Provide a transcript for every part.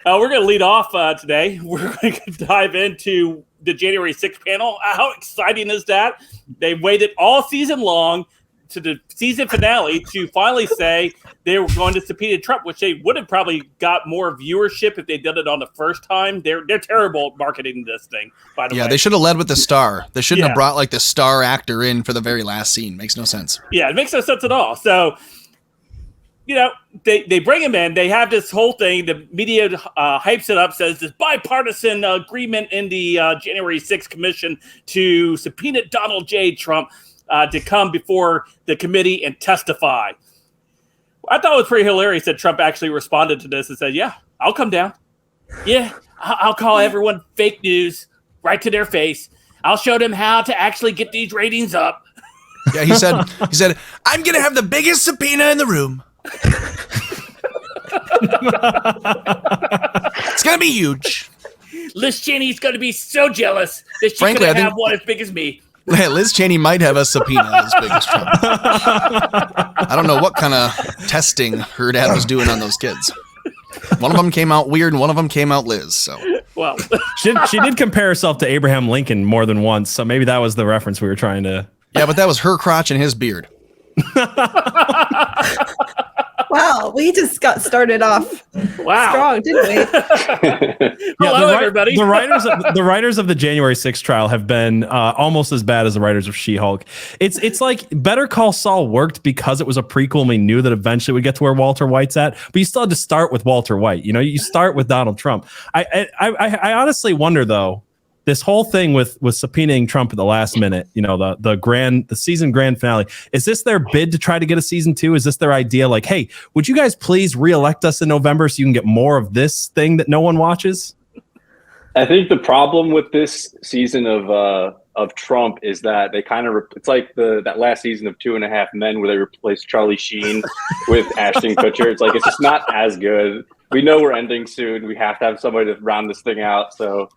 We're going to lead off today. We're going to dive into the January 6th panel. How exciting is that? They waited all season long to the season finale to finally say they were going to subpoena Trump, which they would have probably got more viewership if they did it on the first time. They're terrible at marketing this thing, by the way. Yeah, they should have led with the star. They shouldn't have brought like the star actor in for the very last scene. Makes no sense. Yeah, it makes no sense at all. So, they bring him in. They have this whole thing. The media hypes it up, says this bipartisan agreement in the January 6th commission to subpoena Donald J. Trump to come before the committee and testify. I thought it was pretty hilarious that Trump actually responded to this and said, yeah, I'll come down. Yeah, I'll call everyone fake news right to their face. I'll show them how to actually get these ratings up. Yeah, he said, I'm going to have the biggest subpoena in the room. It's going to be huge. Liz Cheney's going to be so jealous that she's going to have one as big as me. Liz Cheney might have a subpoena as big as Trump. I don't know what kind of testing her dad was doing on those kids. One of them came out weird and one of them came out Liz. So, well, she did compare herself to Abraham Lincoln more than once. So maybe that was the reference we were trying to. Yeah, but that was her crotch and his beard. Wow, we just got started off strong, didn't we? Hello, everybody. The writers of the January 6th trial have been almost as bad as the writers of She-Hulk. It's like Better Call Saul worked because it was a prequel and we knew that eventually we'd get to where Walter White's at, but you still had to start with Walter White. You start with Donald Trump. I honestly wonder, though, this whole thing with subpoenaing Trump at the last minute, the season grand finale, is this their bid to try to get a season 2? Is this their idea? Like, hey, would you guys please reelect us in November so you can get more of this thing that no one watches? I think the problem with this season of Trump is that they kind of it's like that last season of 2.5 Men where they replaced Charlie Sheen with Ashton Kutcher. It's like it's just not as good. We know we're ending soon. We have to have somebody to round this thing out. So.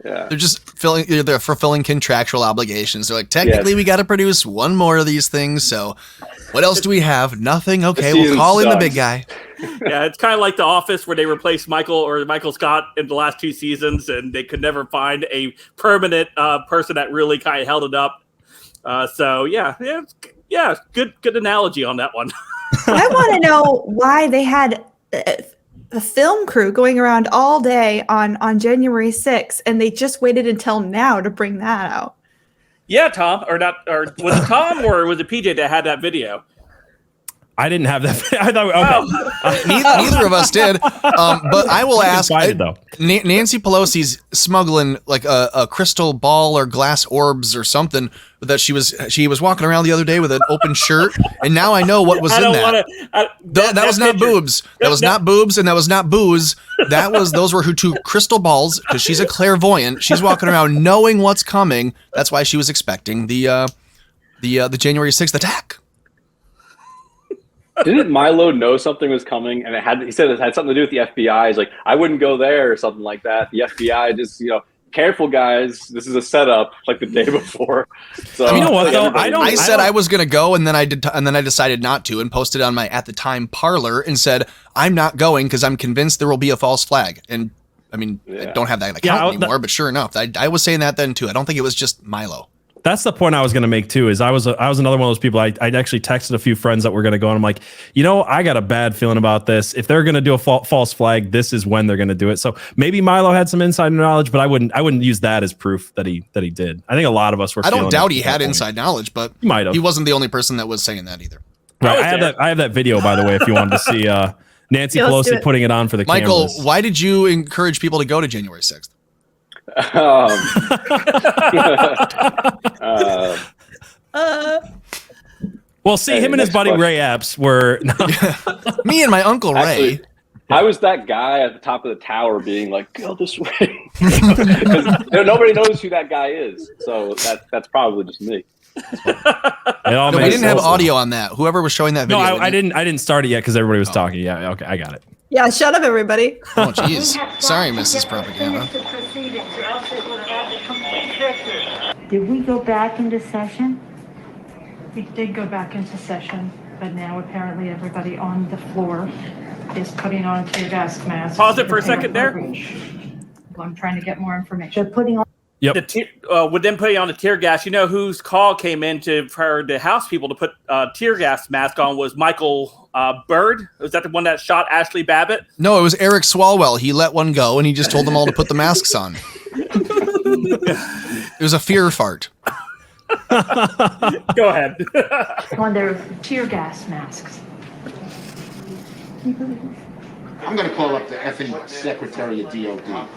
Yeah. They're fulfilling contractual obligations. They're like, technically, we got to produce one more of these things. So, what else do we have? Nothing. Okay, we'll call in the big guy. Yeah, it's kind of like The Office, where they replaced Michael Scott in the last 2 seasons, and they could never find a permanent person that really kind of held it up. Good analogy on that one. I want to know why they had a film crew going around all day on January 6th, and they just waited until now to bring that out. Yeah, Tom, or was it Tom or was it PJ that had that video? I didn't have that. I thought neither of us did. But I will ask. Nancy Pelosi's smuggling like a crystal ball or glass orbs or something that she was walking around the other day with an open shirt, and now I know what was in that. That was not boobs. That was not boobs, and that was not booze. Those were her 2 crystal balls because she's a clairvoyant. She's walking around knowing what's coming. That's why she was expecting the January 6th attack. Didn't Milo know something was coming, and he said it had something to do with the FBI? He's like, I wouldn't go there or something like that. The FBI just, careful guys, this is a setup, like the day before. So you know what? Though I said I was gonna go, and then I decided not to, and posted on my at the time parlor and said I'm not going because I'm convinced there will be a false flag. And I mean, I don't have that account anymore, but sure enough, I was saying that then too. I don't think it was just Milo. That's the point I was going to make too. Is I was another one of those people. I actually texted a few friends that were going to go, and I'm like, I got a bad feeling about this. If they're going to do a false flag, this is when they're going to do it. So maybe Milo had some inside knowledge, but I wouldn't use that as proof that he did. I think a lot of us were. I don't doubt he had inside knowledge, but he might have. He wasn't the only person that was saying that either. Right. I have that video, by the way, if you wanted to see Nancy Pelosi putting it on for the Michael, cameras. why did you encourage people to go to January 6th? Well, see, him and his buddy Ray Epps were me and my uncle Ray. Actually, I was that guy at the top of the tower being like, go this way. Because nobody knows who that guy is. So that's probably just me. No, we didn't have audio on that. Whoever was showing that video. No, I didn't start it yet because everybody was talking. Yeah, okay, I got it. Yeah, shut up, everybody. Oh, jeez. Sorry, Mrs. Propaganda. Did we go back into session? We did go back into session, but now apparently everybody on the floor is putting on tear gas masks. Pause it for a second there. I'm trying to get more information. They're putting on. Yep. With them putting on the tear gas, you know whose call came in for the House people to put tear gas mask on was Michael Byrd. Was that the one that shot Ashley Babbitt? No, it was Eric Swalwell. He let one go, and he just told them all to put the masks on. It was a fear fart. Go ahead. On their tear gas masks. I'm going to call up the effing Secretary of DOD.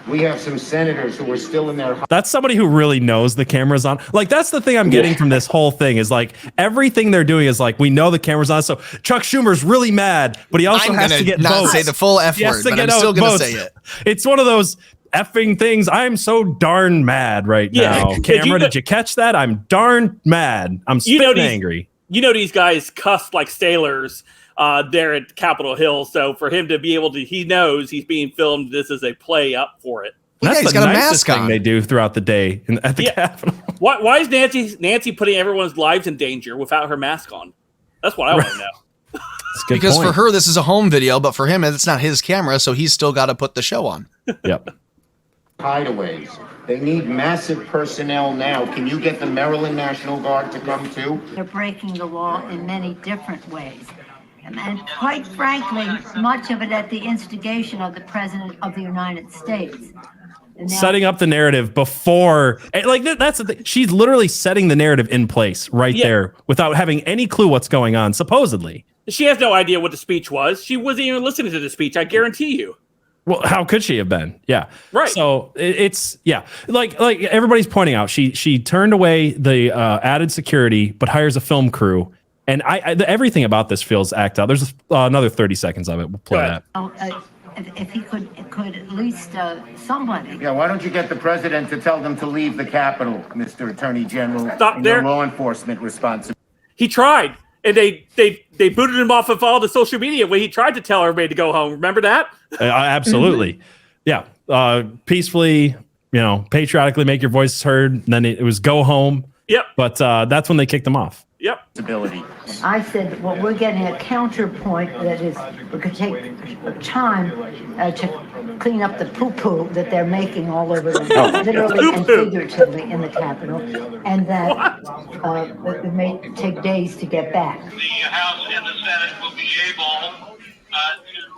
We have some senators who are still in their. That's somebody who really knows the camera's on. Like, that's the thing I'm getting from this whole thing is like everything they're doing is like, we know the camera's on. So Chuck Schumer's really mad, but he also has to get not votes. say the full F word, but I'm still going to say it. It's one of those effing things. I'm so darn mad right now. Camera, did you catch that? I'm darn mad. I'm spitting angry. You know, these guys cuss like sailors there at Capitol Hill. So for him to be able to, he knows he's being filmed. This is a play up for it. That's he's the got a nicest mask thing on. they do throughout the day at the Capitol. Why is Nancy putting everyone's lives in danger without her mask on? That's what I want to know. Because for her, this is a home video, but for him, it's not his camera, so he's still got to put the show on. Yep. Hideaways. They need massive personnel now. Can you get the Maryland National Guard to come too? They're breaking the law in many different ways. And quite frankly, much of it at the instigation of the President of the United States. Setting up the narrative before, like that's the thing. She's literally setting the narrative in place there without having any clue what's going on, supposedly. She has no idea what the speech was. She wasn't even listening to the speech, I guarantee you. Well, how could she have been? Yeah. Right. So it's like everybody's pointing out, she turned away the added security, but hires a film crew. And everything about this feels act out. There's another 30 seconds of it. We'll play that. If he could at least somebody. Yeah, why don't you get the president to tell them to leave the Capitol, Mr. Attorney General? Stop there. Law enforcement responsibility. He tried, and they booted him off of all the social media when he tried to tell everybody to go home. Remember that? Absolutely. Yeah. Peacefully, patriotically make your voices heard. And then it was go home. Yep. But that's when they kicked him off. Yep. I said, well, we're getting a counterpoint that is, we could take time to clean up the poo-poo that they're making all over the literally and figuratively in the Capitol, and that it may take days to get back. The House and the Senate will be able to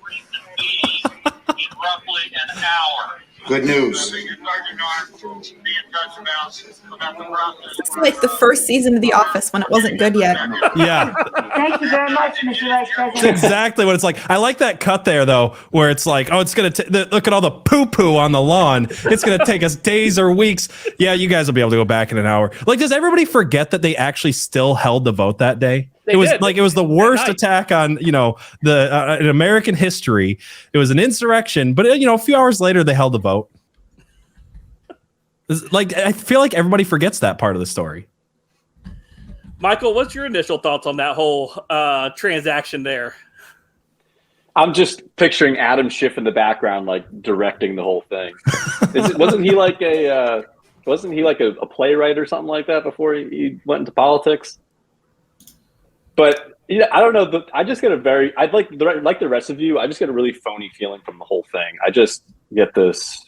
reconvene in roughly an hour. Good news. It's like the first season of The Office when it wasn't good yet. Yeah. Thank you very much, Mr. Vice President. That's exactly what it's like. I like that cut there, though, where it's like, oh, it's going to look at all the poo-poo on the lawn. It's going to take us days or weeks. Yeah, you guys will be able to go back in an hour. Like, does everybody forget that they actually still held the vote that day? It was the worst attack on, in American history. It was an insurrection, but a few hours later they held the vote. I feel like everybody forgets that part of the story. Michael, what's your initial thoughts on that whole transaction there? I'm just picturing Adam Schiff in the background, like directing the whole thing. Wasn't he like a playwright or something like that before he went into politics? But I don't know. I just get I'd like the rest of you. I just get a really phony feeling from the whole thing. I just get this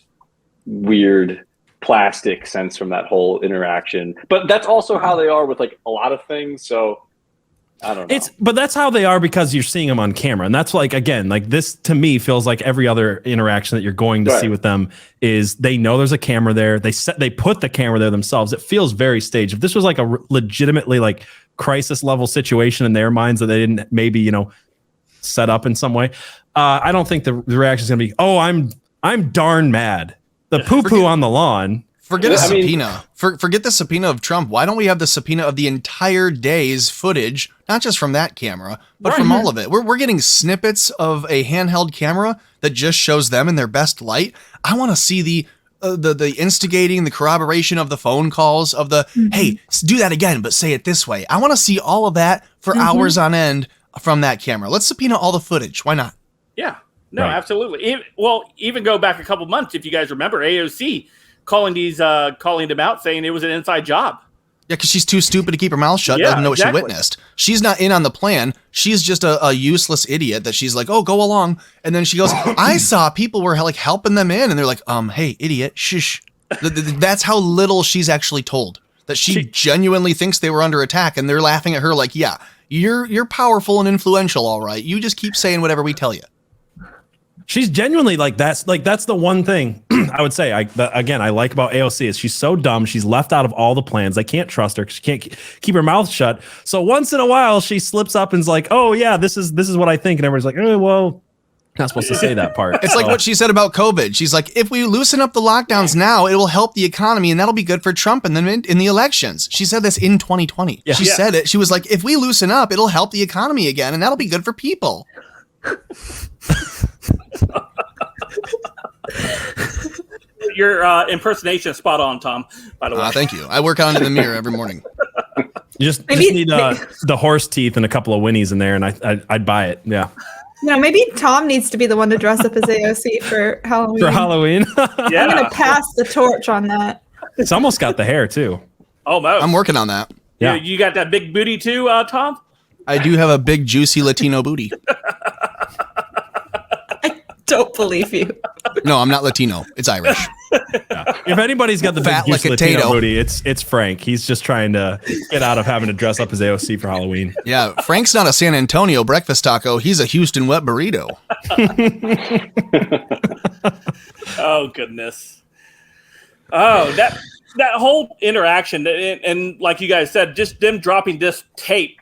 weird plastic sense from that whole interaction. But that's also how they are with like a lot of things. So I don't know. But that's how they are because you're seeing them on camera, and that's this to me feels like every other interaction that you're going to see with them is they know there's a camera there. They put the camera there themselves. It feels very staged. If this was like a legitimately like crisis level situation in their minds that they didn't maybe set up in some way, I don't think the reaction is going to be, oh, I'm darn mad. The poo-poo on the lawn. Forget a subpoena. Forget the subpoena of Trump. Why don't we have the subpoena of the entire day's footage, not just from that camera, but from all of it? We're getting snippets of a handheld camera that just shows them in their best light. I want to see the instigating, the corroboration of the phone calls, of the, hey, do that again, but say it this way. I want to see all of that for hours on end from that camera. Let's subpoena all the footage. Why not? Yeah. No, absolutely. Even go back a couple months, if you guys remember, AOC calling them out saying it was an inside job. Yeah, because she's too stupid to keep her mouth shut. Yeah, Doesn't know what exactly. she witnessed. She's not in on the plan. She's just a useless idiot that she's like, oh, go along. And then she goes, I saw people were like helping them in. And they're like, hey, idiot, shush. That's how little she's actually told. That she genuinely thinks they were under attack. And they're laughing at her like, yeah, you're powerful and influential, all right. You just keep saying whatever we tell you. She's genuinely that's the one thing I would say. I like about AOC is she's so dumb. She's left out of all the plans. I can't trust her because she can't keep her mouth shut. So once in a while, she slips up and's like, "Oh yeah, this is what I think," and everyone's like, "Oh well, not supposed to say that part." It's like what she said about COVID. She's like, if we loosen up the lockdowns now, it will help the economy, and that'll be good for Trump and then in the elections. She said this in 2020. Yeah. She said it. She was like, if we loosen up, it'll help the economy again, and that'll be good for people. Your impersonation is spot on, Tom, by the way. Thank you. I work on it in the mirror every morning. You just need the horse teeth and a couple of whinnies in there, and I'd buy it. Yeah. No, maybe Tom needs to be the one to dress up as AOC for Halloween. For Halloween. Yeah. I'm going to pass the torch on that. It's almost got the hair too. Almost. I'm working on that. Yeah. You got that big booty too, Tom? I do have a big, juicy Latino booty. I don't believe you. No, I'm not Latino. It's Irish. If anybody's got the Fat big like a Latino tato. booty, it's Frank. He's just trying to get out of having to dress up as AOC for Halloween. Yeah, Frank's not a San Antonio breakfast taco. He's a Houston wet burrito. Oh, goodness. Oh, that whole interaction, and like you guys said, just them dropping this tape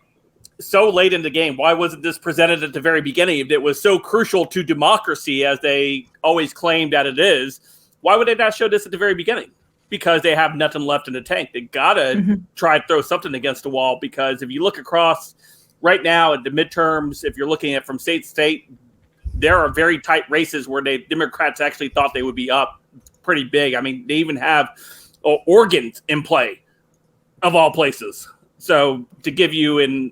so late in the game. Why wasn't this presented at the very beginning? If it was so crucial to democracy, as they always claim that it is, why would they not show this at the very beginning? Because they have nothing left in the tank. They gotta try to throw something against the wall, because if you look across right now at the midterms, if you're looking at from state to state, there are very tight races where Democrats actually thought they would be up pretty big. I mean, they even have organs in play, of all places. So to give you an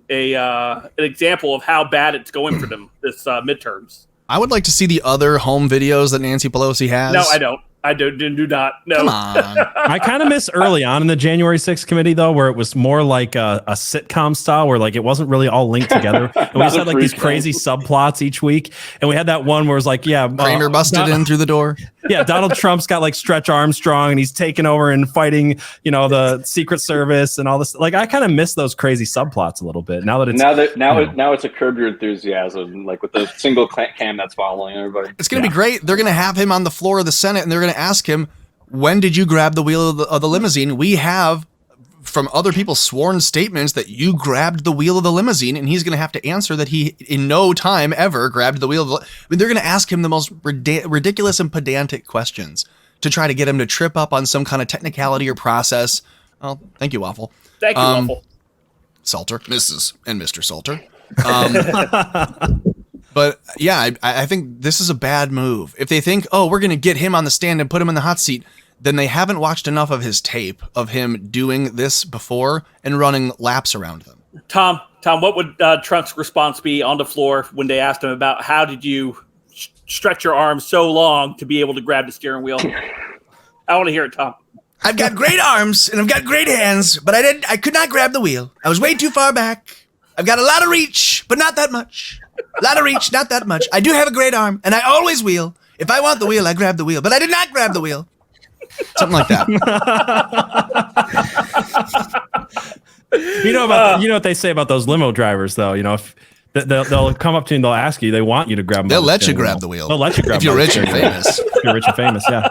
example of how bad it's going for them this midterms. I would like to see the other home videos that Nancy Pelosi has. No, I don't. I do not. No. Come on. I kind of miss early on in the January 6th committee, though, where it was more like a sitcom style, where like it wasn't really all linked together. And we just had like these crazy subplots each week. And we had that one where it was like, Kramer busted in through the door. Yeah, Donald Trump's got like Stretch Armstrong, and he's taking over and fighting, the Secret Service and all this. Like, I kind of miss those crazy subplots a little bit. Now it's a Curb Your Enthusiasm, like with the single cam that's following everybody. It's going to be great. They're going to have him on the floor of the Senate, and they're going to ask him, when did you grab the wheel of the limousine? We have, from other people, sworn statements that you grabbed the wheel of the limousine, and he's going to have to answer that he, in no time ever, grabbed the wheel of they're going to ask him the most ridiculous and pedantic questions to try to get him to trip up on some kind of technicality or process. Oh, thank you, Waffle. Thank you, Waffle. Salter, Mrs. and Mr. Salter. But yeah, I think this is a bad move. If they think, we're going to get him on the stand and put him in the hot seat, then they haven't watched enough of his tape of him doing this before and running laps around them. Tom, what would Trump's response be on the floor when they asked him about how did you stretch your arms so long to be able to grab the steering wheel? I want to hear it, Tom. I've got great arms and I've got great hands, but I could not grab the wheel. I was way too far back. I've got a lot of reach, but not that much. A lot of reach, not that much. I do have a great arm, and I always wheel. If I want the wheel, I grab the wheel, but I did not grab the wheel. Something like that. You know what they say about those limo drivers, though. If they'll come up to you and they'll ask you, they want you to grab them. They'll let you grab the wheel. They'll let you grab if you're rich and famous. If you're rich and famous, yeah.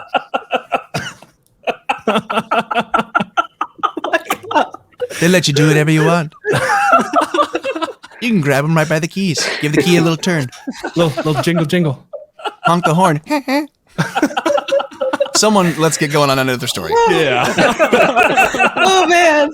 They let you do whatever you want. You can grab them right by the keys. Give the key a little turn. Little jingle. Honk the horn. Someone, let's get going on another story. Yeah. Oh, man.